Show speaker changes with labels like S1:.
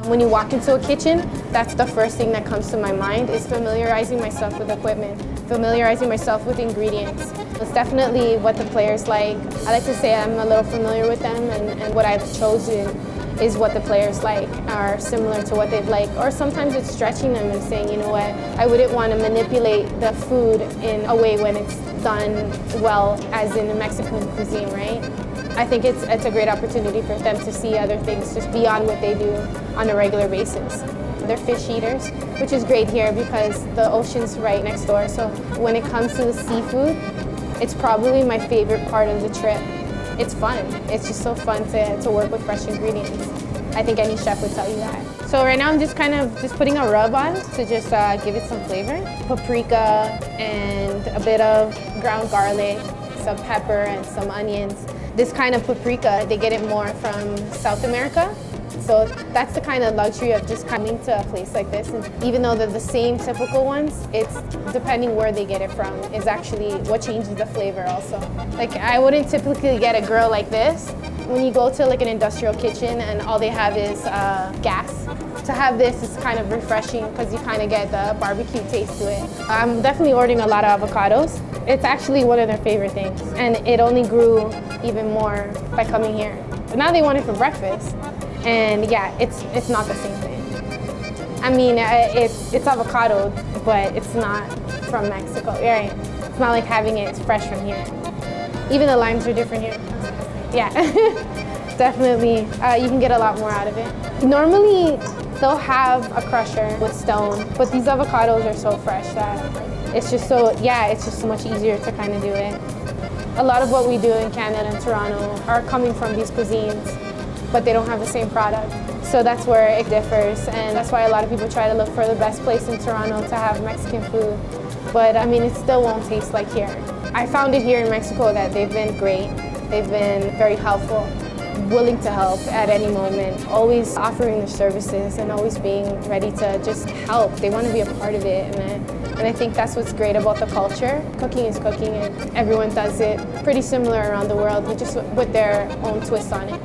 S1: When you walk into a kitchen, that's the first thing that comes to my mind is familiarizing myself with equipment, familiarizing myself with ingredients. It's definitely what the players like. I like to say I'm a little familiar with them, and what I've chosen is what the players like, are similar to what they'd like. Or sometimes it's stretching them and saying, you know what, I wouldn't want to manipulate the food in a way when it's done well, as in the Mexican cuisine, right? I think it's a great opportunity for them to see other things just beyond what they do on a regular basis. They're fish eaters, which is great here because the ocean's right next door. So when it comes to the seafood, it's probably my favorite part of the trip. It's fun. It's just so fun to work with fresh ingredients. I think any chef would tell you that. So right now I'm just putting a rub on to just give it some flavor. Paprika and a bit of ground garlic, some pepper and some onions. This kind of paprika, they get it more from South America. So that's the kind of luxury of just coming to a place like this. And even though they're the same typical ones, it's depending where they get it from is actually what changes the flavor also. Like I wouldn't typically get a grill like this. When you go to like an industrial kitchen and all they have is gas, to have this is kind of refreshing because you kind of get the barbecue taste to it. I'm definitely ordering a lot of avocados. It's actually one of their favorite things, and it only grew even more by coming here. But now they want it for breakfast, and yeah, it's not the same thing. I mean, it's avocado, but it's not from Mexico, right? It's not like having it fresh from here. Even the limes are different here. Yeah, definitely. You can get a lot more out of it. Normally, they'll have a crusher with stone, but these avocados are so fresh that it's just so much easier to kind of do it. A lot of what we do in Canada and Toronto are coming from these cuisines, but they don't have the same product. So that's where it differs, and that's why a lot of people try to look for the best place in Toronto to have Mexican food. But I mean, it still won't taste like here. I found it here in Mexico that they've been great. They've been very helpful, willing to help at any moment, always offering their services and always being ready to just help. They want to be a part of it, and I think that's what's great about the culture. Cooking is cooking, and everyone does it pretty similar around the world, just with their own twist on it.